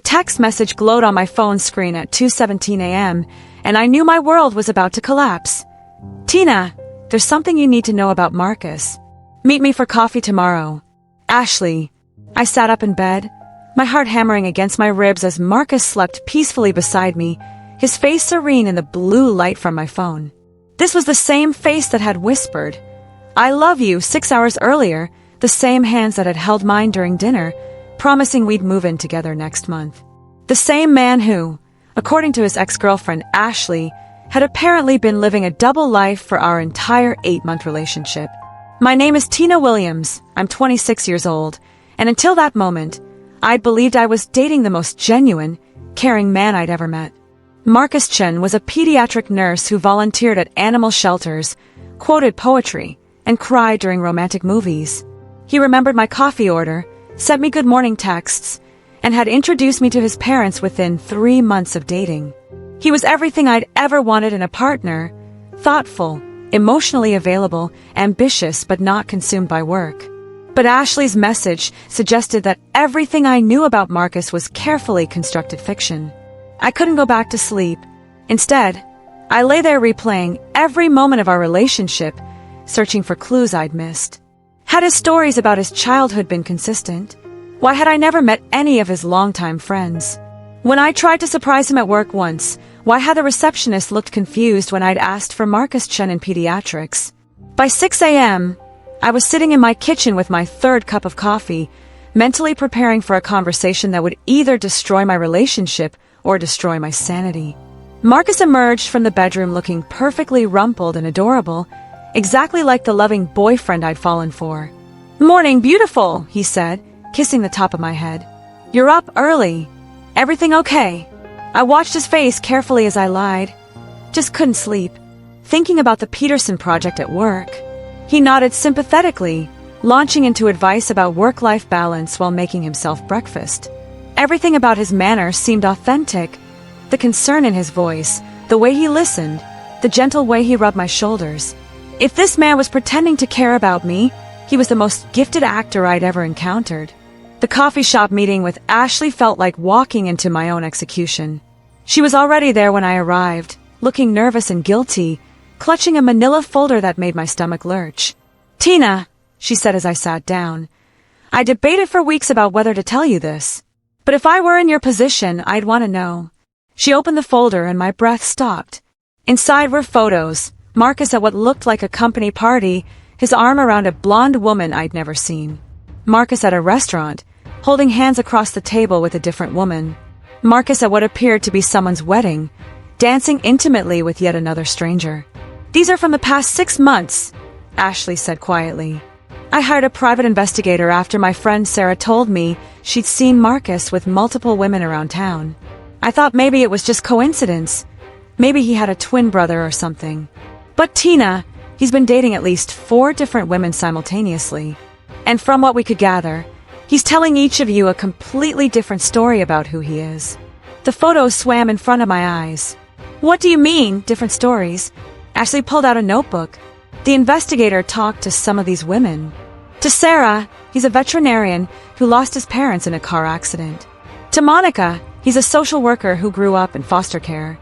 text message glowed on my phone screen at 2:17 a.m., and I knew my world was about to collapse. Tina, there's something you need to know about Marcus. Meet me for coffee tomorrow. Ashley. I sat up in bed, my heart hammering against my ribs as Marcus slept peacefully beside me, his face serene in the blue light from my phone. This was the same face that had whispered, "I love you," 6 hours earlier, the same hands that had held mine during dinner, promising we'd move in together next month. The same man who, according to his ex-girlfriend Ashley, had apparently been living a double life for our entire 8-month relationship. My name is Tina Williams, I'm 26 years old, and until that moment, I'd believed I was dating the most genuine, caring man I'd ever met. Marcus Chen was a pediatric nurse who volunteered at animal shelters, quoted poetry, and cried during romantic movies. He remembered my coffee order, sent me good morning texts, and had introduced me to his parents within 3 months of dating. He was everything I'd ever wanted in a partner: thoughtful, emotionally available, ambitious but not consumed by work. But Ashley's message suggested that everything I knew about Marcus was carefully constructed fiction. I couldn't go back to sleep. Instead, I lay there replaying every moment of our relationship, searching for clues I'd missed. Had his stories about his childhood been consistent? Why had I never met any of his longtime friends? When I tried to surprise him at work once, why had the receptionist looked confused when I'd asked for Marcus Chen in pediatrics? By 6 a.m., I was sitting in my kitchen with my 3rd cup of coffee, mentally preparing for a conversation that would either destroy my relationship or destroy my sanity. Marcus emerged from the bedroom looking perfectly rumpled and adorable, exactly like the loving boyfriend I'd fallen for. "Morning, beautiful," he said, kissing the top of my head. "You're up early. Everything okay?" I watched his face carefully as I lied. Just couldn't sleep, thinking about the Peterson project at work. He nodded sympathetically, launching into advice about work-life balance while making himself breakfast. Everything about his manner seemed authentic. The concern in his voice, the way he listened, the gentle way he rubbed my shoulders. If this man was pretending to care about me, he was the most gifted actor I'd ever encountered. The coffee shop meeting with Ashley felt like walking into my own execution. She was already there when I arrived, looking nervous and guilty, clutching a manila folder that made my stomach lurch. "Tina," she said as I sat down, "I debated for weeks about whether to tell you this. But if I were in your position, I'd want to know." She opened the folder and my breath stopped. Inside were photos, Marcus at what looked like a company party, his arm around a blonde woman I'd never seen. Marcus at a restaurant, holding hands across the table with a different woman. Marcus at what appeared to be someone's wedding, dancing intimately with yet another stranger. "These are from the past 6 months, Ashley said quietly. "I hired a private investigator after my friend Sarah told me she'd seen Marcus with multiple women around town. I thought maybe it was just coincidence. Maybe he had a twin brother or something. But Tina, he's been dating at least 4 different women simultaneously. And from what we could gather, he's telling each of you a completely different story about who he is." The photos swam in front of my eyes. "What do you mean, different stories?" Ashley pulled out a notebook. The investigator talked to some of these women. To Sarah, he's a veterinarian who lost his parents in a car accident. To Monica, he's a social worker who grew up in foster care.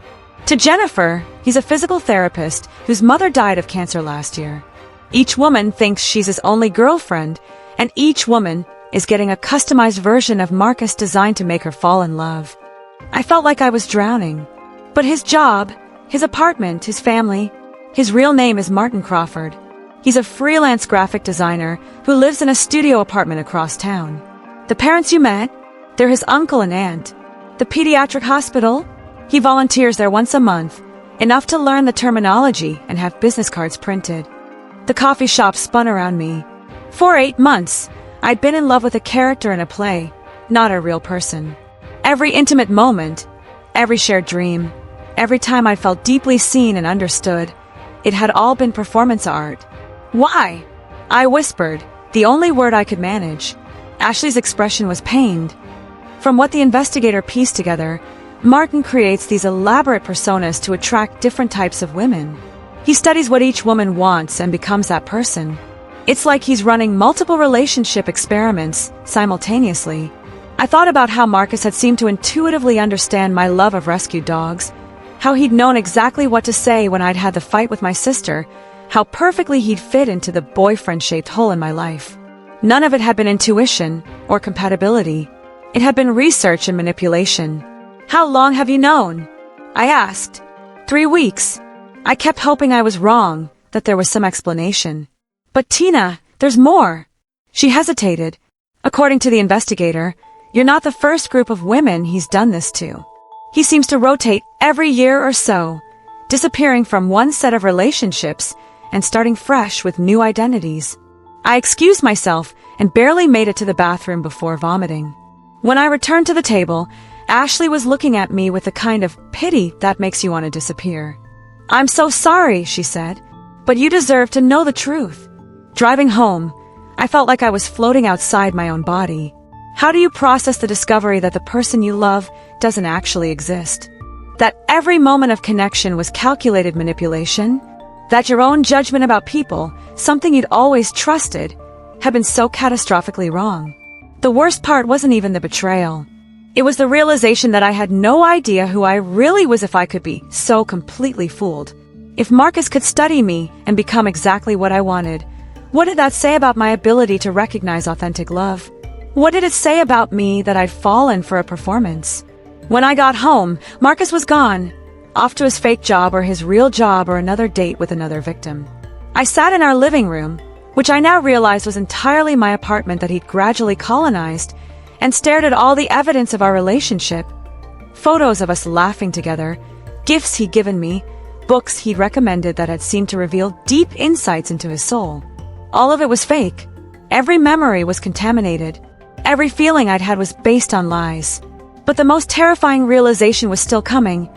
To Jennifer, he's a physical therapist whose mother died of cancer last year. Each woman thinks she's his only girlfriend, and each woman is getting a customized version of Marcus designed to make her fall in love. I felt like I was drowning. But his job, his apartment, his family, his real name is Martin Crawford. He's a freelance graphic designer who lives in a studio apartment across town. The parents you met, they're his uncle and aunt. The pediatric hospital, he volunteers there once a month, enough to learn the terminology and have business cards printed. The coffee shop spun around me. For 8 months, I'd been in love with a character in a play, not a real person. Every intimate moment, every shared dream, every time I felt deeply seen and understood, it had all been performance art. "Why?" I whispered, the only word I could manage. Ashley's expression was pained. From what the investigator pieced together, Martin creates these elaborate personas to attract different types of women. He studies what each woman wants and becomes that person. It's like he's running multiple relationship experiments simultaneously. I thought about how Marcus had seemed to intuitively understand my love of rescued dogs, how he'd known exactly what to say when I'd had the fight with my sister, how perfectly he'd fit into the boyfriend-shaped hole in my life. None of it had been intuition or compatibility. It had been research and manipulation. "How long have you known?" I asked. 3 weeks. I kept hoping I was wrong, that there was some explanation. "But Tina, there's more." She hesitated. "According to the investigator, you're not the first group of women he's done this to. He seems to rotate every year or so, disappearing from one set of relationships and starting fresh with new identities." I excused myself and barely made it to the bathroom before vomiting. When I returned to the table, Ashley was looking at me with the kind of pity that makes you want to disappear. "I'm so sorry," she said, "but you deserve to know the truth." Driving home, I felt like I was floating outside my own body. How do you process the discovery that the person you love doesn't actually exist? That every moment of connection was calculated manipulation? That your own judgment about people, something you'd always trusted, had been so catastrophically wrong? The worst part wasn't even the betrayal. It was the realization that I had no idea who I really was if I could be so completely fooled. If Marcus could study me and become exactly what I wanted, what did that say about my ability to recognize authentic love? What did it say about me that I'd fallen for a performance? When I got home, Marcus was gone, off to his fake job or his real job or another date with another victim. I sat in our living room, which I now realized was entirely my apartment that he'd gradually colonized, and stared at all the evidence of our relationship. Photos of us laughing together, gifts he'd given me, books he'd recommended that had seemed to reveal deep insights into his soul. All of it was fake. Every memory was contaminated. Every feeling I'd had was based on lies. But the most terrifying realization was still coming.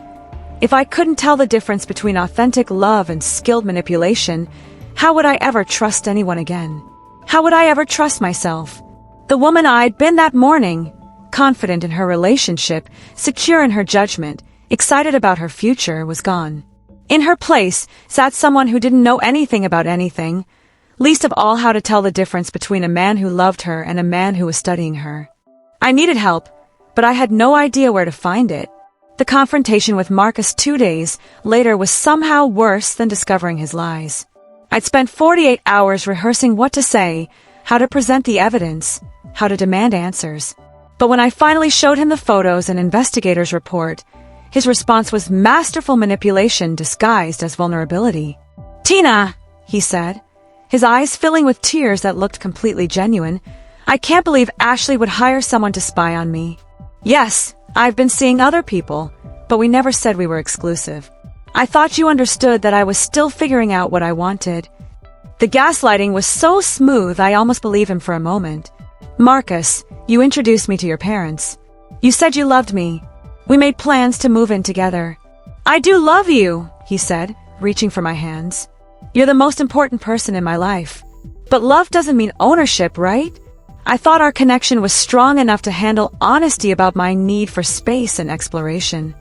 If I couldn't tell the difference between authentic love and skilled manipulation, how would I ever trust anyone again? How would I ever trust myself? The woman I'd been that morning, confident in her relationship, secure in her judgment, excited about her future, was gone. In her place sat someone who didn't know anything about anything, least of all how to tell the difference between a man who loved her and a man who was studying her. I needed help, but I had no idea where to find it. The confrontation with Marcus 2 days later was somehow worse than discovering his lies. I'd spent 48 hours rehearsing what to say, how to present the evidence, how to demand answers. But when I finally showed him the photos and investigator's report, his response was masterful manipulation disguised as vulnerability. "Tina," he said, his eyes filling with tears that looked completely genuine, "I can't believe Ashley would hire someone to spy on me. Yes, I've been seeing other people, but we never said we were exclusive. I thought you understood that I was still figuring out what I wanted." The gaslighting was so smooth I almost believed him for a moment. "Marcus, you introduced me to your parents. You said you loved me. We made plans to move in together." "I do love you," he said, reaching for my hands. "You're the most important person in my life. But love doesn't mean ownership, right?" I thought our connection was strong enough to handle honesty about my need for space and exploration.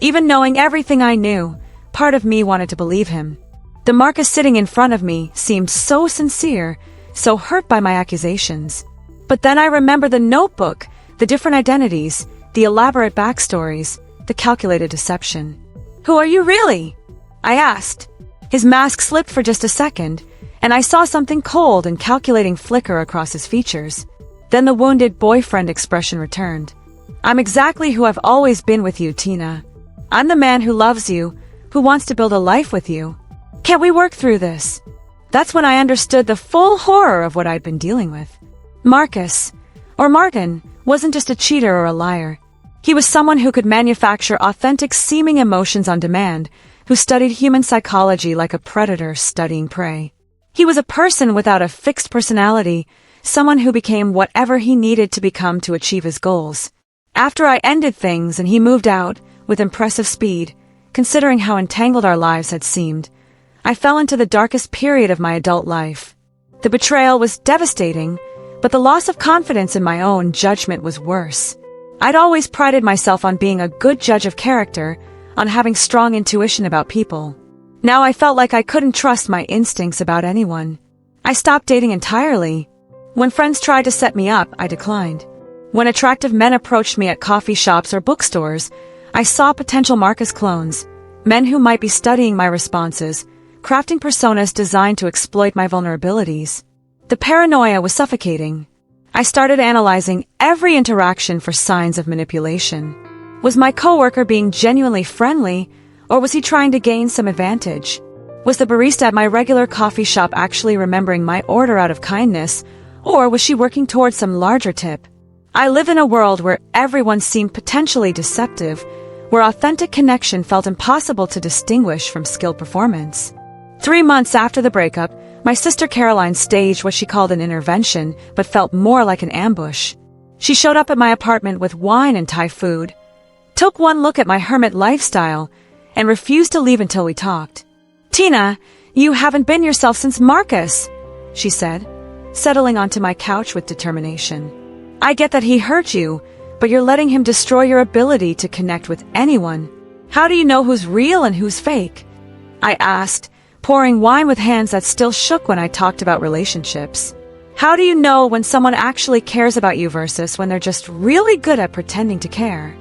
Even knowing everything I knew, part of me wanted to believe him. The Marcus sitting in front of me seemed so sincere, so hurt by my accusations. But then I remembered the notebook, the different identities, the elaborate backstories, the calculated deception. "Who are you really?" I asked. His mask slipped for just a second, and I saw something cold and calculating flicker across his features. Then the wounded boyfriend expression returned. "I'm exactly who I've always been with you, Tina. I'm the man who loves you, who wants to build a life with you. Can't we work through this?" That's when I understood the full horror of what I'd been dealing with. Marcus, or Martin, wasn't just a cheater or a liar. He was someone who could manufacture authentic seeming emotions on demand, who studied human psychology like a predator studying prey. He was a person without a fixed personality, someone who became whatever he needed to become to achieve his goals. After I ended things and he moved out, with impressive speed, considering how entangled our lives had seemed, I fell into the darkest period of my adult life. The betrayal was devastating, but the loss of confidence in my own judgment was worse. I'd always prided myself on being a good judge of character, on having strong intuition about people. Now I felt like I couldn't trust my instincts about anyone. I stopped dating entirely. When friends tried to set me up, I declined. When attractive men approached me at coffee shops or bookstores, I saw potential Marcus clones, men who might be studying my responses, crafting personas designed to exploit my vulnerabilities. The paranoia was suffocating. I started analyzing every interaction for signs of manipulation. Was my coworker being genuinely friendly, or was he trying to gain some advantage? Was the barista at my regular coffee shop actually remembering my order out of kindness, or was she working towards some larger tip? I live in a world where everyone seemed potentially deceptive, where authentic connection felt impossible to distinguish from skilled performance. 3 months after the breakup, my sister Caroline staged what she called an intervention, but felt more like an ambush. She showed up at my apartment with wine and Thai food, took one look at my hermit lifestyle, and refused to leave until we talked. "Tina, you haven't been yourself since Marcus," she said, settling onto my couch with determination. "I get that he hurt you, but you're letting him destroy your ability to connect with anyone. How do you know who's real and who's fake?" I asked, pouring wine with hands that still shook when I talked about relationships. How do you know when someone actually cares about you versus when they're just really good at pretending to care?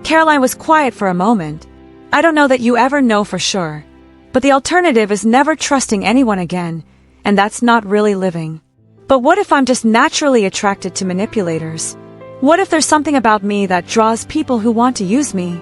Caroline was quiet for a moment. "I don't know that you ever know for sure, but the alternative is never trusting anyone again, and that's not really living. But what if I'm just naturally attracted to manipulators? What if there's something about me that draws people who want to use me?"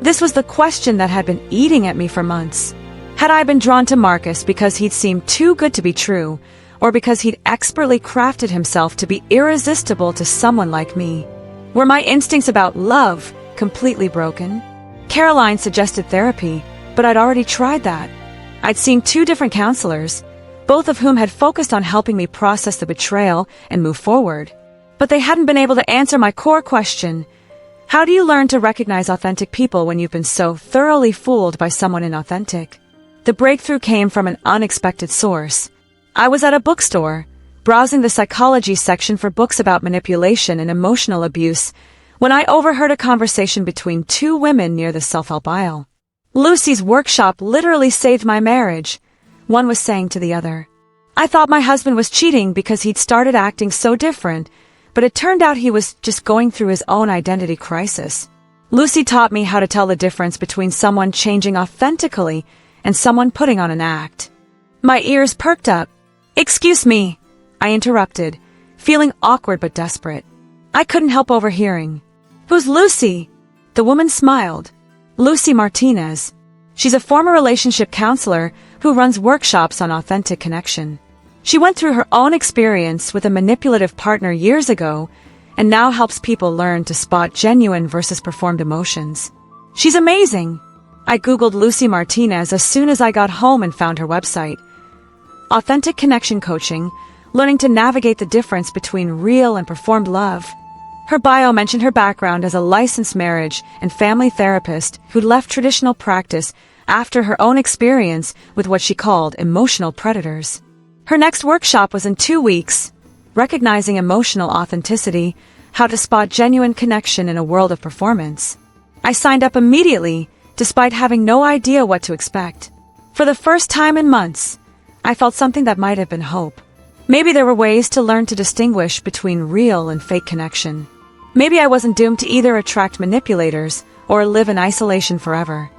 This was the question that had been eating at me for months. Had I been drawn to Marcus because he'd seemed too good to be true, or because he'd expertly crafted himself to be irresistible to someone like me? Were my instincts about love completely broken? Caroline suggested therapy, but I'd already tried that. I'd seen 2 different counselors, both of whom had focused on helping me process the betrayal and move forward. But they hadn't been able to answer my core question: how do you learn to recognize authentic people when you've been so thoroughly fooled by someone inauthentic? The breakthrough came from an unexpected source. I was at a bookstore, browsing the psychology section for books about manipulation and emotional abuse, when I overheard a conversation between 2 women near the self-help aisle. "Lucy's workshop literally saved my marriage," one was saying to the other. "I thought my husband was cheating because he'd started acting so different, but it turned out he was just going through his own identity crisis. Lucy taught me how to tell the difference between someone changing authentically and someone putting on an act." My ears perked up. "Excuse me," I interrupted, feeling awkward but desperate. I couldn't help overhearing. "Who's Lucy?" The woman smiled. "Lucy Martinez. She's a former relationship counselor who runs workshops on authentic connection. She went through her own experience with a manipulative partner years ago and now helps people learn to spot genuine versus performed emotions. She's amazing." I Googled Lucy Martinez as soon as I got home and found her website. Authentic connection coaching, learning to navigate the difference between real and performed love. Her bio mentioned her background as a licensed marriage and family therapist who'd left traditional practice after her own experience with what she called emotional predators. Her next workshop was in 2 weeks, recognizing emotional authenticity, how to spot genuine connection in a world of performance. I signed up immediately, despite having no idea what to expect. For the first time in months, I felt something that might have been hope. Maybe there were ways to learn to distinguish between real and fake connection. Maybe I wasn't doomed to either attract manipulators or live in isolation forever.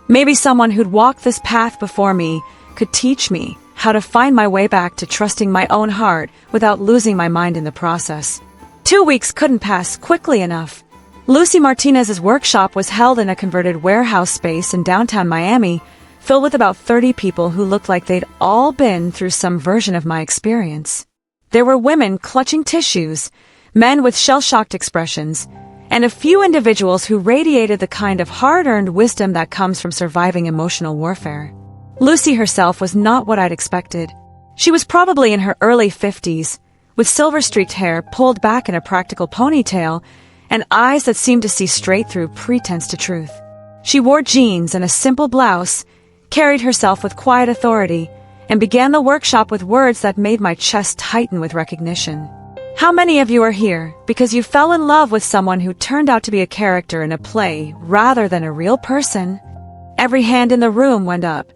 Maybe someone who'd walked this path before me could teach me how to find my way back to trusting my own heart without losing my mind in the process. 2 weeks couldn't pass quickly enough. Lucy Martinez's workshop was held in a converted warehouse space in downtown Miami, filled with about 30 people who looked like they'd all been through some version of my experience. There were women clutching tissues, men with shell-shocked expressions, and a few individuals who radiated the kind of hard-earned wisdom that comes from surviving emotional warfare. Lucy herself was not what I'd expected. She was probably in her early 50s, with silver-streaked hair pulled back in a practical ponytail and eyes that seemed to see straight through pretense to truth. She wore jeans and a simple blouse, carried herself with quiet authority, and began the workshop with words that made my chest tighten with recognition. "How many of you are here because you fell in love with someone who turned out to be a character in a play rather than a real person?" Every hand in the room went up.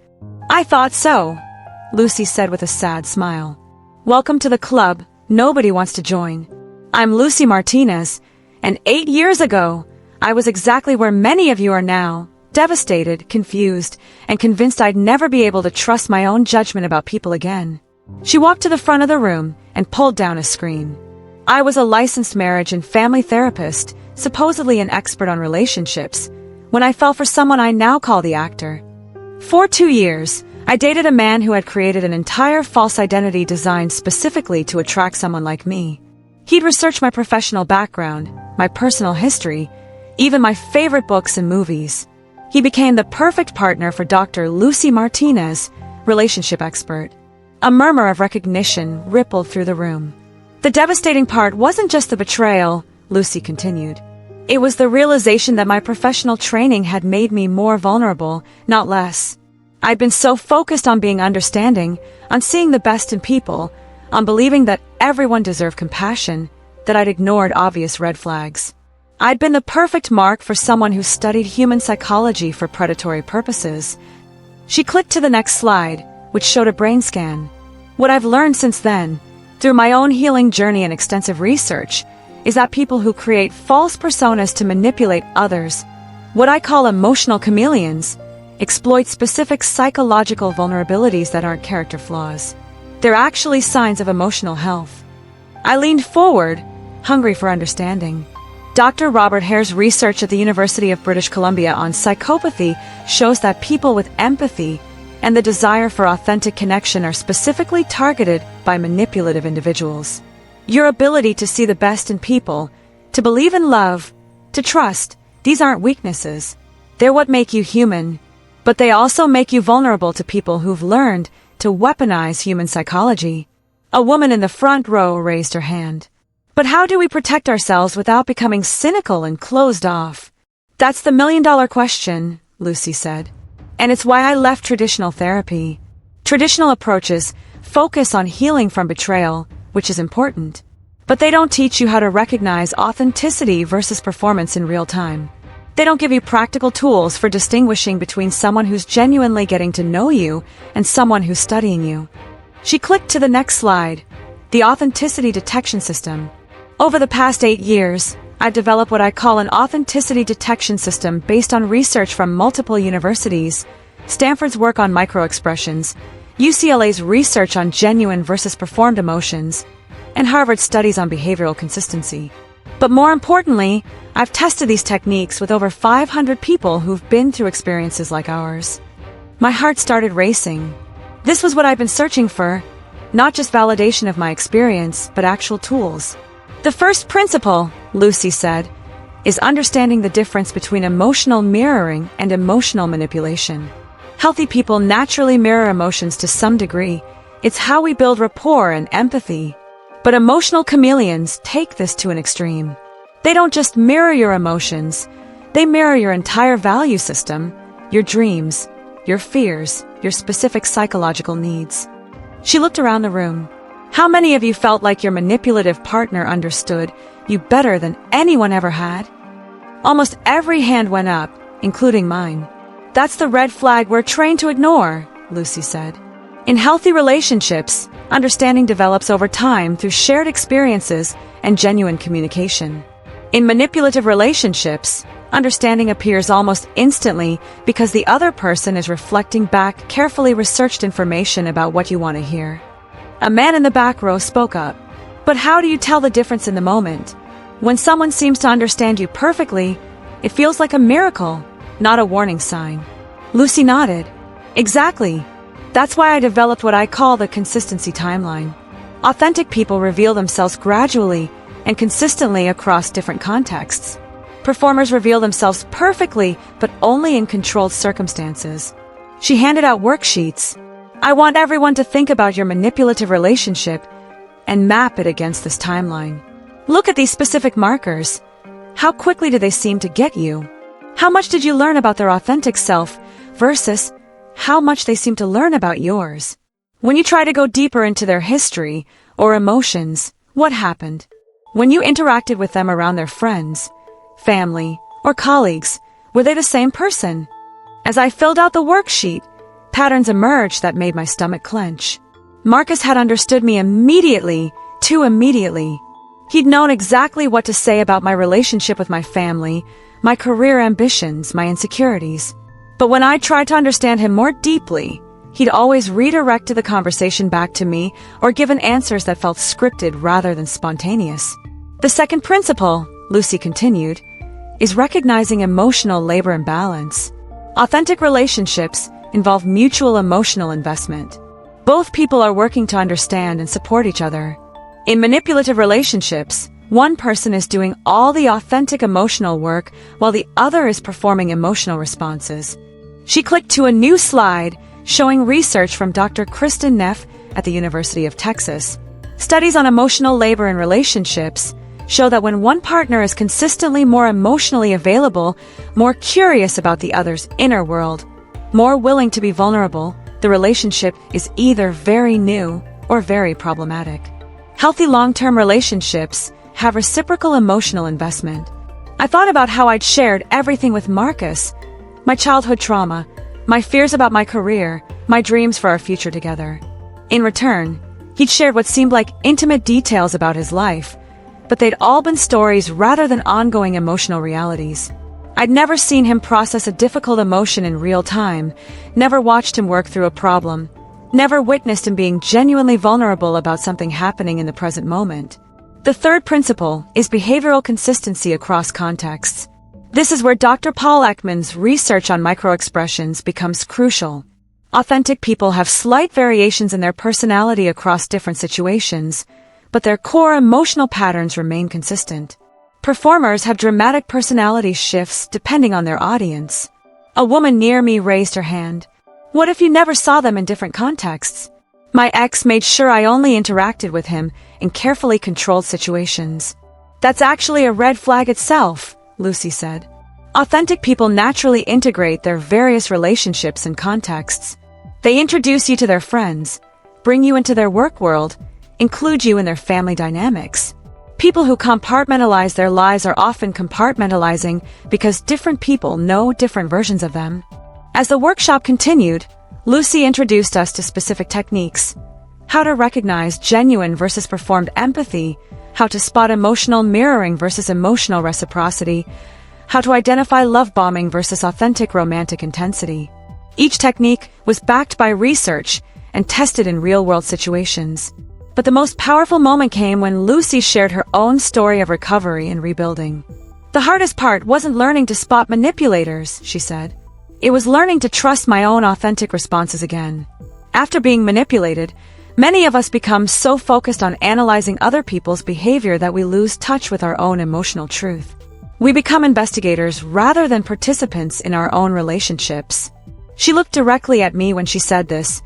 "I thought so," Lucy said with a sad smile. "Welcome to the club. Nobody wants to join." I'm Lucy Martinez, and 8 years ago, I was exactly where many of you are now, devastated, confused, and convinced I'd never be able to trust my own judgment about people again. She walked to the front of the room and pulled down a screen. I was a licensed marriage and family therapist, supposedly an expert on relationships, when I fell for someone I now call the actor. For 2 years, I dated a man who had created an entire false identity designed specifically to attract someone like me. He'd researched my professional background, my personal history, even my favorite books and movies. He became the perfect partner for Dr. Lucy Martinez, relationship expert. A murmur of recognition rippled through the room. The devastating part wasn't just the betrayal, Lucy continued. It was the realization that my professional training had made me more vulnerable, not less. I'd been so focused on being understanding, on seeing the best in people, on believing that everyone deserved compassion, that I'd ignored obvious red flags. I'd been the perfect mark for someone who studied human psychology for predatory purposes. She clicked to the next slide, which showed a brain scan. What I've learned since then, through my own healing journey and extensive research, is that people who create false personas to manipulate others, what I call emotional chameleons, exploit specific psychological vulnerabilities that aren't character flaws. They're actually signs of emotional health. I leaned forward, hungry for understanding. Dr. Robert Hare's research at the University of British Columbia on psychopathy shows that people with empathy and the desire for authentic connection are specifically targeted by manipulative individuals. Your ability to see the best in people, to believe in love, to trust, these aren't weaknesses. They're what make you human, but they also make you vulnerable to people who've learned to weaponize human psychology. A woman in the front row raised her hand. But how do we protect ourselves without becoming cynical and closed off? That's the million-dollar question, Lucy said. And it's why I left traditional therapy. Traditional approaches focus on healing from betrayal, which is important. But they don't teach you how to recognize authenticity versus performance in real time. They don't give you practical tools for distinguishing between someone who's genuinely getting to know you and someone who's studying you. She clicked to the next slide, the authenticity detection system. Over the past 8 years, I've developed what I call an authenticity detection system based on research from multiple universities, Stanford's work on microexpressions, UCLA's research on genuine versus performed emotions, and Harvard's studies on behavioral consistency. But more importantly, I've tested these techniques with over 500 people who've been through experiences like ours. My heart started racing. This was what I've been searching for, not just validation of my experience, but actual tools. The first principle, Lucy said, is understanding the difference between emotional mirroring and emotional manipulation. Healthy people naturally mirror emotions to some degree. It's how we build rapport and empathy. But emotional chameleons take this to an extreme. They don't just mirror your emotions, they mirror your entire value system, your dreams, your fears, your specific psychological needs. She looked around the room. How many of you felt like your manipulative partner understood you better than anyone ever had? Almost every hand went up, including mine. That's the red flag we're trained to ignore, Lucy said. In healthy relationships, understanding develops over time through shared experiences and genuine communication. In manipulative relationships, understanding appears almost instantly because the other person is reflecting back carefully researched information about what you want to hear. A man in the back row spoke up. But how do you tell the difference in the moment? When someone seems to understand you perfectly, it feels like a miracle, not a warning sign. Lucy nodded. Exactly. That's why I developed what I call the consistency timeline. Authentic people reveal themselves gradually and consistently across different contexts. Performers reveal themselves perfectly, but only in controlled circumstances. She handed out worksheets. I want everyone to think about your manipulative relationship and map it against this timeline. Look at these specific markers. How quickly do they seem to get you? How much did you learn about their authentic self versus how much they seem to learn about yours? When you try to go deeper into their history or emotions, what happened? When you interacted with them around their friends, family, or colleagues, were they the same person? As I filled out the worksheet, patterns emerged that made my stomach clench. Marcus had understood me immediately, too immediately. He'd known exactly what to say about my relationship with my family, my career ambitions, my insecurities. But when I tried to understand him more deeply, he'd always redirect the conversation back to me or given answers that felt scripted rather than spontaneous. The second principle, Lucy continued, is recognizing emotional labor imbalance. Authentic relationships involve mutual emotional investment. Both people are working to understand and support each other. In manipulative relationships, one person is doing all the authentic emotional work while the other is performing emotional responses. She clicked to a new slide showing research from Dr. Kristen Neff at the University of Texas. Studies on emotional labor in relationships show that when one partner is consistently more emotionally available, more curious about the other's inner world, more willing to be vulnerable, the relationship is either very new or very problematic. Healthy long-term relationships have reciprocal emotional investment. I thought about how I'd shared everything with Marcus, my childhood trauma, my fears about my career, my dreams for our future together. In return, he'd shared what seemed like intimate details about his life, but they'd all been stories rather than ongoing emotional realities. I'd never seen him process a difficult emotion in real time, never watched him work through a problem, never witnessed him being genuinely vulnerable about something happening in the present moment. The third principle is behavioral consistency across contexts. This is where Dr. Paul Ekman's research on microexpressions becomes crucial. Authentic people have slight variations in their personality across different situations, but their core emotional patterns remain consistent. Performers have dramatic personality shifts depending on their audience. A woman near me raised her hand. What if you never saw them in different contexts? My ex made sure I only interacted with him in carefully controlled situations. That's actually a red flag itself, Lucy said. Authentic people naturally integrate their various relationships and contexts. They introduce you to their friends, bring you into their work world, include you in their family dynamics. People who compartmentalize their lives are often compartmentalizing because different people know different versions of them. As the workshop continued, Lucy introduced us to specific techniques: how to recognize genuine versus performed empathy, how to spot emotional mirroring versus emotional reciprocity, how to identify love bombing versus authentic romantic intensity. Each technique was backed by research and tested in real-world situations. But the most powerful moment came when Lucy shared her own story of recovery and rebuilding. The hardest part wasn't learning to spot manipulators, she said. It was learning to trust my own authentic responses again. After being manipulated, many of us become so focused on analyzing other people's behavior that we lose touch with our own emotional truth. We become investigators rather than participants in our own relationships. She looked directly at me when she said this,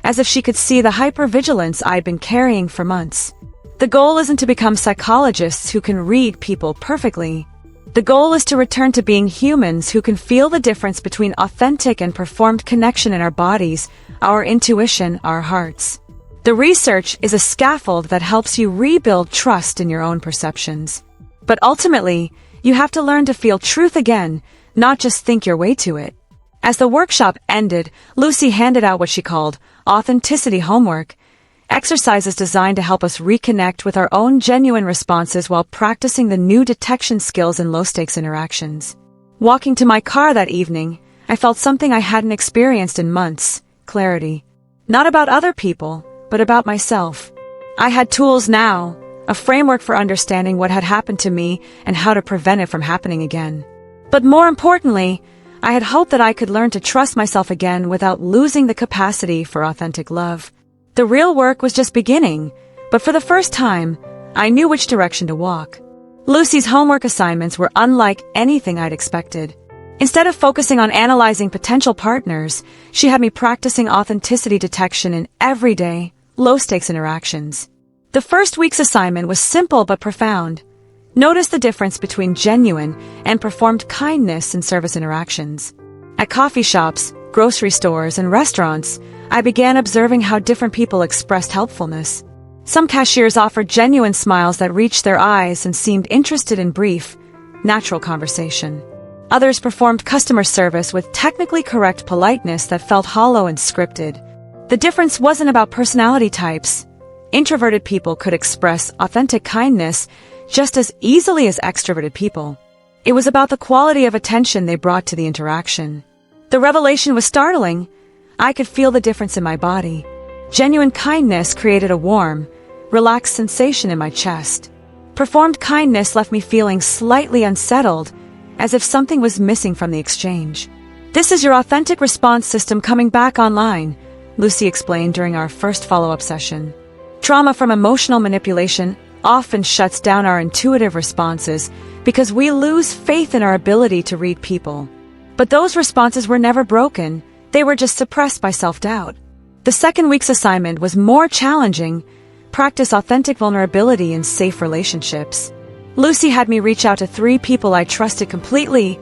as if she could see the hypervigilance I'd been carrying for months. The goal isn't to become psychologists who can read people perfectly. The goal is to return to being humans who can feel the difference between authentic and performed connection in our bodies, our intuition, our hearts. The research is a scaffold that helps you rebuild trust in your own perceptions. But ultimately, you have to learn to feel truth again, not just think your way to it. As the workshop ended, Lucy handed out what she called authenticity homework, exercises designed to help us reconnect with our own genuine responses while practicing the new detection skills in low-stakes interactions. Walking to my car that evening, I felt something I hadn't experienced in months: clarity. Not about other people, but about myself. I had tools now, a framework for understanding what had happened to me and how to prevent it from happening again. But more importantly, I had hoped that I could learn to trust myself again without losing the capacity for authentic love. The real work was just beginning, but for the first time, I knew which direction to walk. Lucy's homework assignments were unlike anything I'd expected. Instead of focusing on analyzing potential partners, she had me practicing authenticity detection in everyday, low-stakes interactions. The first week's assignment was simple but profound. Notice the difference between genuine and performed kindness in service interactions. At coffee shops, grocery stores, and restaurants, I began observing how different people expressed helpfulness. Some cashiers offered genuine smiles that reached their eyes and seemed interested in brief, natural conversation. Others performed customer service with technically correct politeness that felt hollow and scripted. The difference wasn't about personality types. introverted people could express authentic kindness just as easily as extroverted people. It was about the quality of attention they brought to the interaction. The revelation was startling. I could feel the difference in my body. Genuine kindness created a warm, relaxed sensation in my chest. Performed kindness left me feeling slightly unsettled, as if something was missing from the exchange. "This is your authentic response system coming back online," Lucy explained during our first follow-up session. Trauma from emotional manipulation often shuts down our intuitive responses because we lose faith in our ability to read people. But those responses were never broken, they were just suppressed by self-doubt. The second week's assignment was more challenging: practice authentic vulnerability in safe relationships. Lucy had me reach out to 3 people I trusted completely: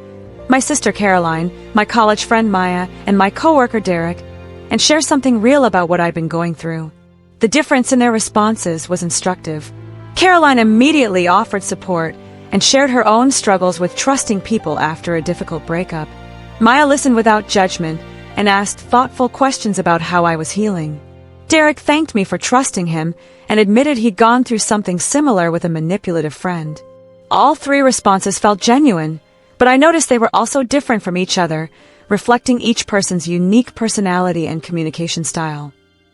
my sister Caroline, my college friend Maya, and my coworker Derek, and share something real about what I'd been going through. The difference in their responses was instructive. Caroline immediately offered support and shared her own struggles with trusting people after a difficult breakup. Maya listened without judgment and asked thoughtful questions about how I was healing. Derek thanked me for trusting him and admitted he'd gone through something similar with a manipulative friend. All 3 responses felt genuine, but I noticed they were also different from each other, reflecting each person's unique personality and communication style.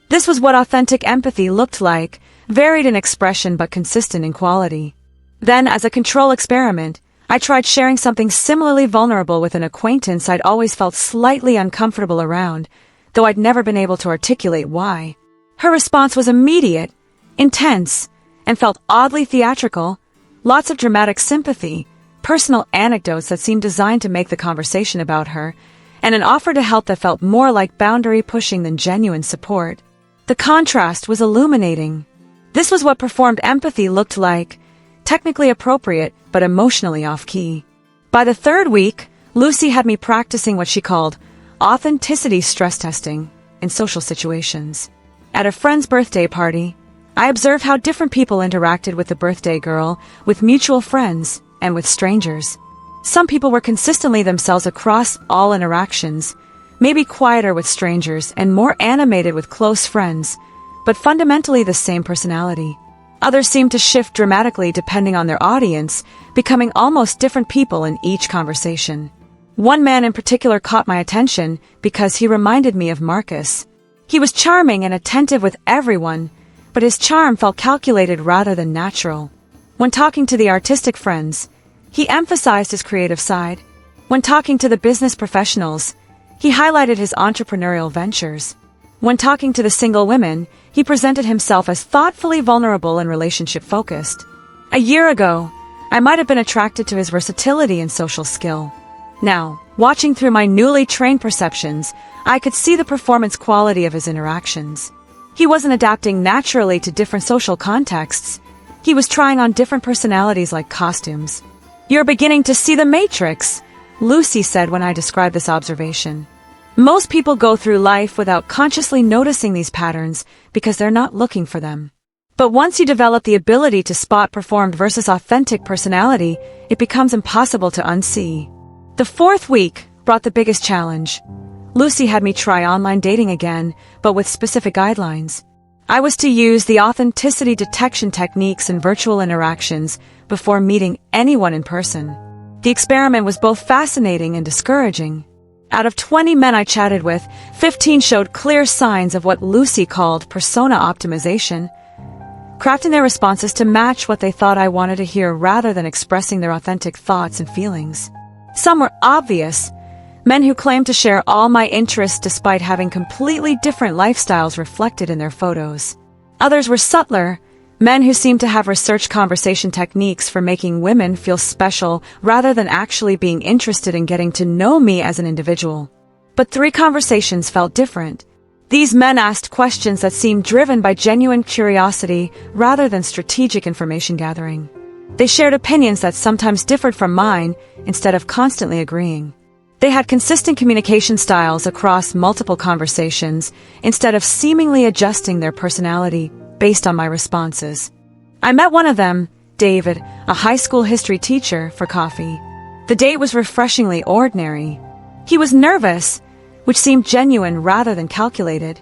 This was what authentic empathy looked like, varied in expression but consistent in quality. Then, as a control experiment, I tried sharing something similarly vulnerable with an acquaintance I'd always felt slightly uncomfortable around, though I'd never been able to articulate why. Her response was immediate, intense, and felt oddly theatrical. Lots of dramatic sympathy, personal anecdotes that seemed designed to make the conversation about her, and an offer to help that felt more like boundary pushing than genuine support. The contrast was illuminating. This was what performed empathy looked like: technically appropriate, but emotionally off-key. By the 3rd week, Lucy had me practicing what she called authenticity stress testing in social situations. At a friend's birthday party, I observed how different people interacted with the birthday girl, with mutual friends, and with strangers. Some people were consistently themselves across all interactions, maybe quieter with strangers and more animated with close friends, but fundamentally the same personality. Others seemed to shift dramatically depending on their audience, becoming almost different people in each conversation. One man in particular caught my attention because he reminded me of Marcus. He was charming and attentive with everyone, but his charm felt calculated rather than natural. When talking to the artistic friends, he emphasized his creative side. When talking to the business professionals, he highlighted his entrepreneurial ventures. When talking to the single women, he presented himself as thoughtfully vulnerable and relationship-focused. A year ago, I might have been attracted to his versatility and social skill. Now, watching through my newly trained perceptions, I could see the performance quality of his interactions. He wasn't adapting naturally to different social contexts. He was trying on different personalities like costumes. "You're beginning to see the matrix," Lucy said when I described this observation. Most people go through life without consciously noticing these patterns because they're not looking for them. But once you develop the ability to spot performed versus authentic personality, it becomes impossible to unsee. The 4th week brought the biggest challenge. Lucy had me try online dating again, but with specific guidelines. I was to use the authenticity detection techniques in virtual interactions before meeting anyone in person. The experiment was both fascinating and discouraging. Out of 20 men I chatted with, 15 showed clear signs of what Lucy called persona optimization, crafting their responses to match what they thought I wanted to hear rather than expressing their authentic thoughts and feelings. Some were obvious, men who claimed to share all my interests despite having completely different lifestyles reflected in their photos. Others were subtler, men who seemed to have researched conversation techniques for making women feel special rather than actually being interested in getting to know me as an individual. But 3 conversations felt different. These men asked questions that seemed driven by genuine curiosity rather than strategic information gathering. They shared opinions that sometimes differed from mine instead of constantly agreeing. They had consistent communication styles across multiple conversations instead of seemingly adjusting their personality based on my responses. I met one of them, David, a high school history teacher, for coffee. The date was refreshingly ordinary. He was nervous, which seemed genuine rather than calculated.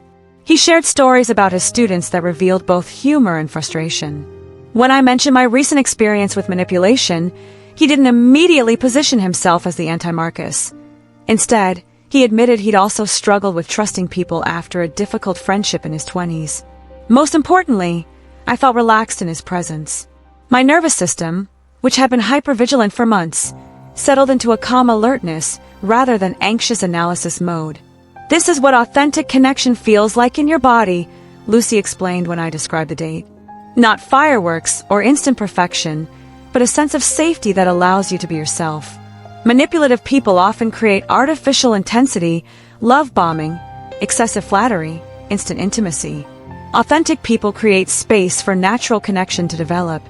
He shared stories about his students that revealed both humor and frustration. When I mentioned my recent experience with manipulation, he didn't immediately position himself as the anti-Marcus. Instead, he admitted he'd also struggled with trusting people after a difficult friendship in his 20s. Most importantly, I felt relaxed in his presence. My nervous system, which had been hypervigilant for months, settled into a calm alertness rather than anxious analysis mode. This is what authentic connection feels like in your body, Lucy explained when I described the date. Not fireworks or instant perfection, but a sense of safety that allows you to be yourself. Manipulative people often create artificial intensity, love bombing, excessive flattery, instant intimacy. Authentic people create space for natural connection to develop.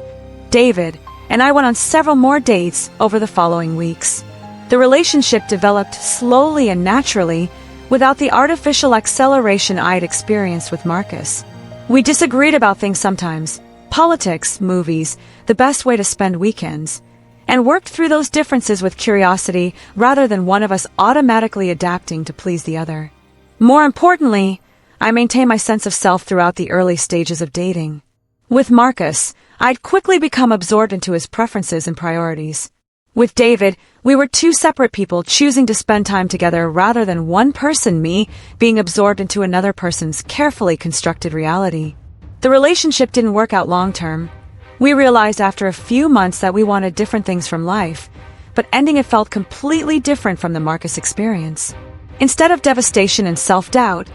David and I went on several more dates over the following weeks. The relationship developed slowly and naturally, without the artificial acceleration I'd experienced with Marcus. We disagreed about things sometimes, politics, movies, the best way to spend weekends, and worked through those differences with curiosity rather than one of us automatically adapting to please the other. More importantly, I maintained my sense of self throughout the early stages of dating. With Marcus, I'd quickly become absorbed into his preferences and priorities. With David, we were two separate people choosing to spend time together rather than one person, me, being absorbed into another person's carefully constructed reality. The relationship didn't work out long-term. We realized after a few months that we wanted different things from life, but ending it felt completely different from the Marcus experience. Instead of devastation and self-doubt,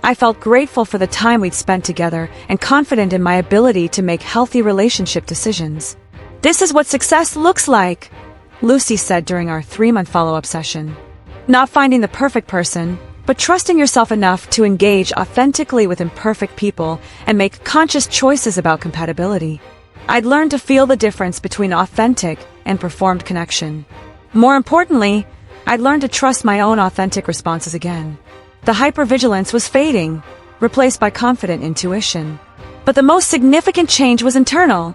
I felt grateful for the time we'd spent together and confident in my ability to make healthy relationship decisions. This is what success looks like, Lucy said during our 3-month follow-up session. Not finding the perfect person, but trusting yourself enough to engage authentically with imperfect people and make conscious choices about compatibility. I'd learned to feel the difference between authentic and performed connection. More importantly, I'd learned to trust my own authentic responses again. The hypervigilance was fading, replaced by confident intuition. But the most significant change was internal.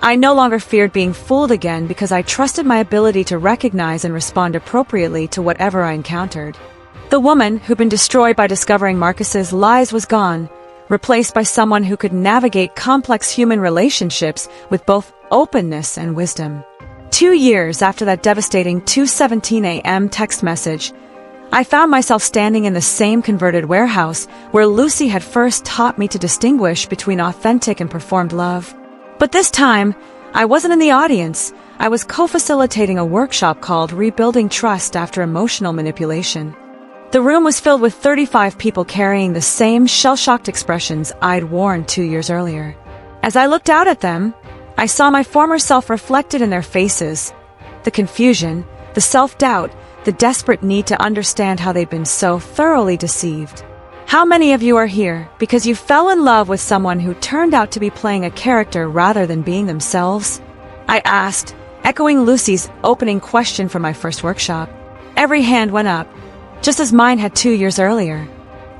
I no longer feared being fooled again because I trusted my ability to recognize and respond appropriately to whatever I encountered. The woman who'd been destroyed by discovering Marcus's lies was gone, replaced by someone who could navigate complex human relationships with both openness and wisdom. 2 years after that devastating 2:17 a.m. text message, I found myself standing in the same converted warehouse where Lucy had first taught me to distinguish between authentic and performed love. But this time, I wasn't in the audience. I was co-facilitating a workshop called Rebuilding Trust After Emotional Manipulation. The room was filled with 35 people carrying the same shell-shocked expressions I'd worn 2 years earlier. As I looked out at them, I saw my former self reflected in their faces. The confusion, the self-doubt, the desperate need to understand how they'd been so thoroughly deceived. How many of you are here because you fell in love with someone who turned out to be playing a character rather than being themselves? I asked, echoing Lucy's opening question from my first workshop. Every hand went up, just as mine had 2 years earlier.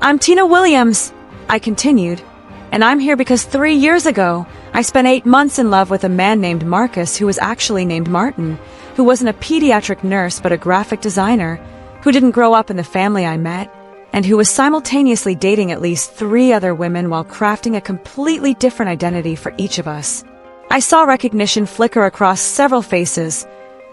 I'm Tina Williams, I continued, and I'm here because 3 years ago, I spent 8 months in love with a man named Marcus who was actually named Martin, who wasn't a pediatric nurse but a graphic designer, who didn't grow up in the family I met, and who was simultaneously dating at least 3 other women while crafting a completely different identity for each of us. I saw recognition flicker across several faces,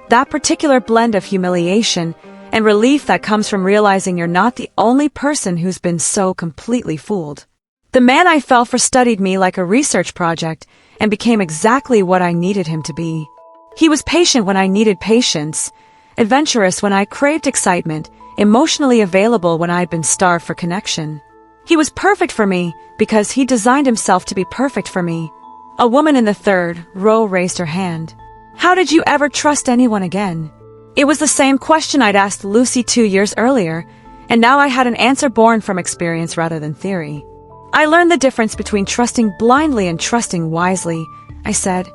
that particular blend of humiliation and relief that comes from realizing you're not the only person who's been so completely fooled. The man I fell for studied me like a research project and became exactly what I needed him to be. He was patient when I needed patience, adventurous when I craved excitement, emotionally available when I'd been starved for connection. He was perfect for me because he designed himself to be perfect for me. A woman in the third row raised her hand. How did you ever trust anyone again? It was the same question I'd asked Lucy 2 years earlier, and now I had an answer born from experience rather than theory. I learned the difference between trusting blindly and trusting wisely, I said.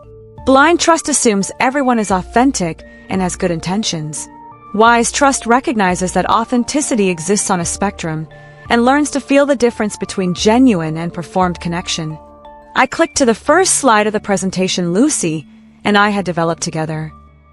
Blind trust assumes everyone is authentic and has good intentions. Wise trust recognizes that authenticity exists on a spectrum and learns to feel the difference between genuine and performed connection. I clicked to the first slide of the presentation Lucy and I had developed together.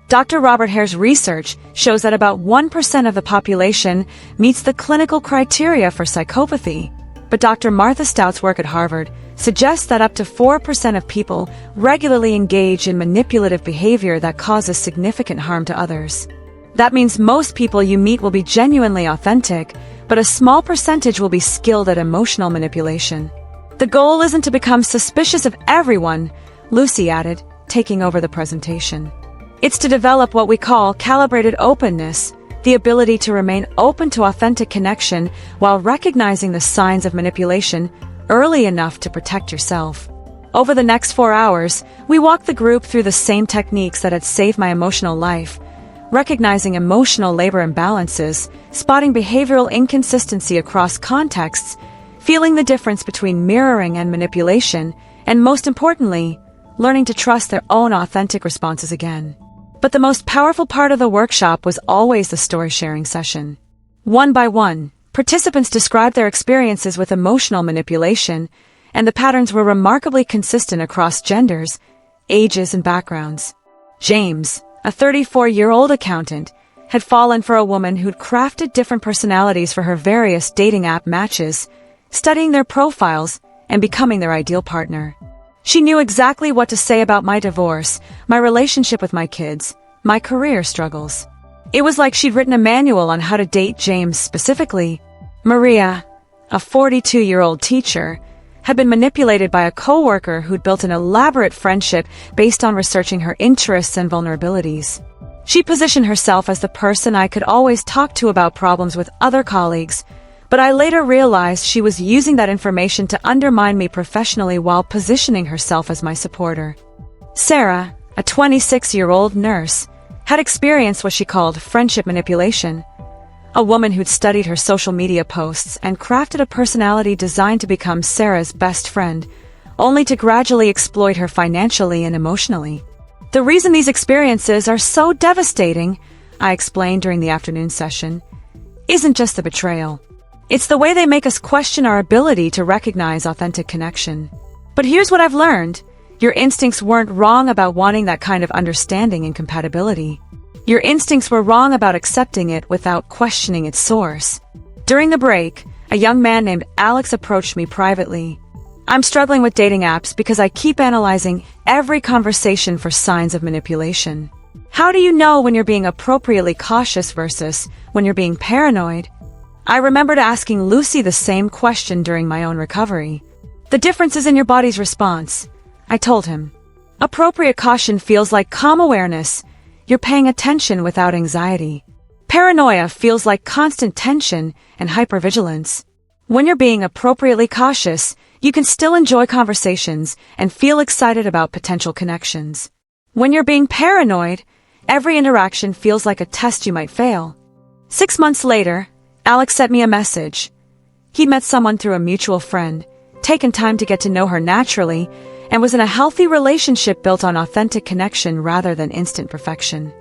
Dr. Robert Hare's research shows that about 1% of the population meets the clinical criteria for psychopathy. But Dr. Martha Stout's work at Harvard suggests that up to 4% of people regularly engage in manipulative behavior that causes significant harm to others. That means most people you meet will be genuinely authentic, but a small percentage will be skilled at emotional manipulation. The goal isn't to become suspicious of everyone, Lucy added, taking over the presentation. It's to develop what we call calibrated openness, the ability to remain open to authentic connection while recognizing the signs of manipulation early enough to protect yourself. Over the next 4 hours, we walked the group through the same techniques that had saved my emotional life, recognizing emotional labor imbalances, spotting behavioral inconsistency across contexts, feeling the difference between mirroring and manipulation, and most importantly, learning to trust their own authentic responses again. But the most powerful part of the workshop was always the story-sharing session. One by one, participants described their experiences with emotional manipulation, and the patterns were remarkably consistent across genders, ages, and backgrounds. James, a 34-year-old accountant, had fallen for a woman who'd crafted different personalities for her various dating app matches, studying their profiles and becoming their ideal partner. She knew exactly what to say about my divorce, my relationship with my kids, my career struggles. It was like she'd written a manual on how to date James specifically. Maria, a 42-year-old teacher, had been manipulated by a coworker who'd built an elaborate friendship based on researching her interests and vulnerabilities. She positioned herself as the person I could always talk to about problems with other colleagues, but I later realized she was using that information to undermine me professionally while positioning herself as my supporter. Sarah, a 26-year-old nurse, had experienced what she called friendship manipulation, a woman who'd studied her social media posts and crafted a personality designed to become Sarah's best friend, only to gradually exploit her financially and emotionally. The reason these experiences are so devastating, I explained during the afternoon session, isn't just the betrayal. It's the way they make us question our ability to recognize authentic connection. But here's what I've learned. Your instincts weren't wrong about wanting that kind of understanding and compatibility. Your instincts were wrong about accepting it without questioning its source. During the break, a young man named Alex approached me privately. I'm struggling with dating apps because I keep analyzing every conversation for signs of manipulation. How do you know when you're being appropriately cautious versus when you're being paranoid? I remembered asking Lucy the same question during my own recovery. The difference is in your body's response, I told him. Appropriate caution feels like calm awareness. You're paying attention without anxiety. Paranoia feels like constant tension and hypervigilance. When you're being appropriately cautious, you can still enjoy conversations and feel excited about potential connections. When you're being paranoid, every interaction feels like a test you might fail. 6 months later, Alex sent me a message. He'd met someone through a mutual friend, taken time to get to know her naturally, and was in a healthy relationship built on authentic connection rather than instant perfection.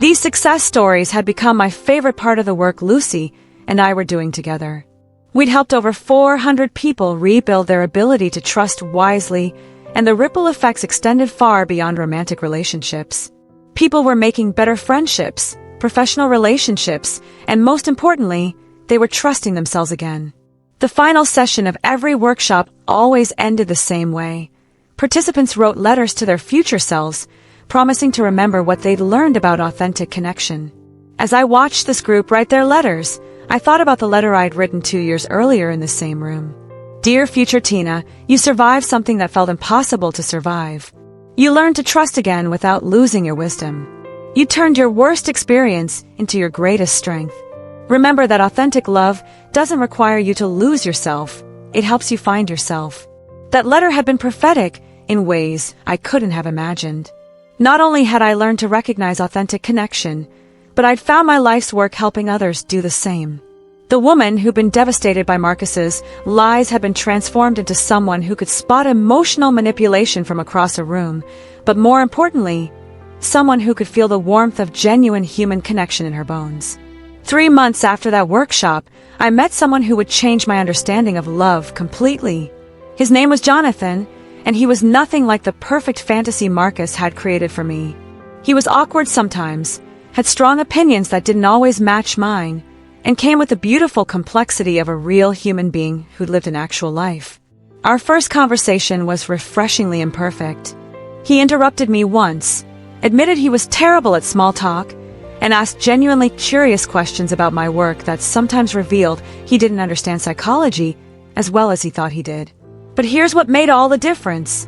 These success stories had become my favorite part of the work Lucy and I were doing together. We'd helped over 400 people rebuild their ability to trust wisely, and the ripple effects extended far beyond romantic relationships. People were making better friendships, professional relationships, and most importantly, they were trusting themselves again. The final session of every workshop always ended the same way. Participants wrote letters to their future selves, promising to remember what they'd learned about authentic connection. As I watched this group write their letters, I thought about the letter I'd written 2 years earlier in the same room. Dear future Tina, you survived something that felt impossible to survive. You learned to trust again without losing your wisdom. You turned your worst experience into your greatest strength. Remember that authentic love doesn't require you to lose yourself. It helps you find yourself. That letter had been prophetic in ways I couldn't have imagined. Not only had I learned to recognize authentic connection, but I'd found my life's work helping others do the same. The woman who'd been devastated by Marcus's lies had been transformed into someone who could spot emotional manipulation from across a room, but more importantly, someone who could feel the warmth of genuine human connection in her bones. 3 months after that workshop, I met someone who would change my understanding of love completely. His name was Jonathan, and he was nothing like the perfect fantasy Marcus had created for me. He was awkward sometimes, had strong opinions that didn't always match mine, and came with the beautiful complexity of a real human being who lived an actual life. Our first conversation was refreshingly imperfect. He interrupted me once, admitted he was terrible at small talk, and asked genuinely curious questions about my work that sometimes revealed he didn't understand psychology as well as he thought he did. But here's what made all the difference.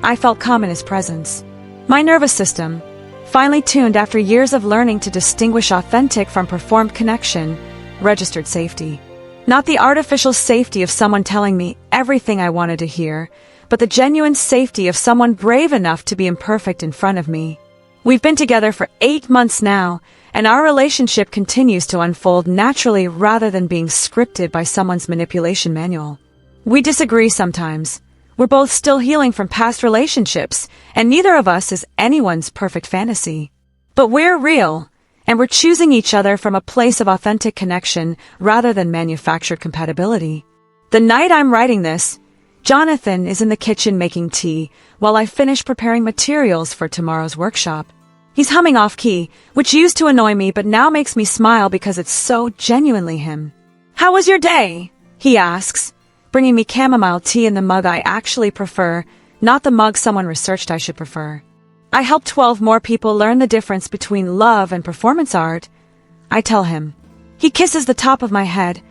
I felt calm in his presence. My nervous system, finely tuned after years of learning to distinguish authentic from performed connection, registered safety. Not the artificial safety of someone telling me everything I wanted to hear, but the genuine safety of someone brave enough to be imperfect in front of me. We've been together for 8 months now, and our relationship continues to unfold naturally rather than being scripted by someone's manipulation manual. We disagree sometimes. We're both still healing from past relationships, and neither of us is anyone's perfect fantasy. But we're real, and we're choosing each other from a place of authentic connection rather than manufactured compatibility. The night I'm writing this, Jonathan is in the kitchen making tea while I finish preparing materials for tomorrow's workshop. He's humming off-key, which used to annoy me but now makes me smile because it's so genuinely him. "How was your day?" he asks, bringing me chamomile tea in the mug I actually prefer, not the mug someone researched I should prefer. I help 12 more people learn the difference between love and performance art, I tell him. He kisses the top of my head,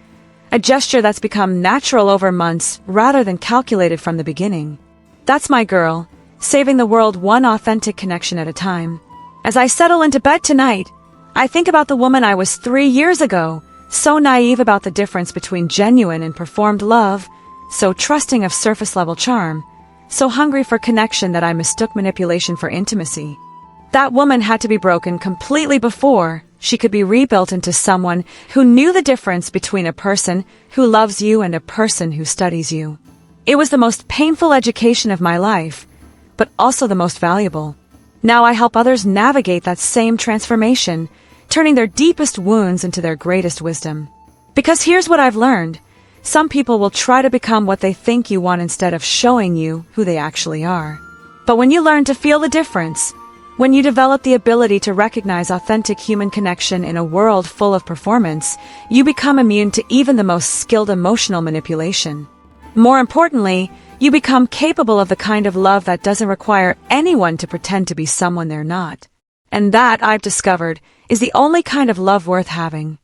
a gesture that's become natural over months rather than calculated from the beginning. That's my girl, saving the world one authentic connection at a time. As I settle into bed tonight, I think about the woman I was 3 years ago, so naive about the difference between genuine and performed love, so trusting of surface-level charm, so hungry for connection that I mistook manipulation for intimacy. That woman had to be broken completely before she could be rebuilt into someone who knew the difference between a person who loves you and a person who studies you. It was the most painful education of my life, but also the most valuable. Now I help others navigate that same transformation, turning their deepest wounds into their greatest wisdom. Because here's what I've learned. Some people will try to become what they think you want instead of showing you who they actually are. But when you learn to feel the difference, when you develop the ability to recognize authentic human connection in a world full of performance, you become immune to even the most skilled emotional manipulation. More importantly, you become capable of the kind of love that doesn't require anyone to pretend to be someone they're not. And that, I've discovered, is the only kind of love worth having.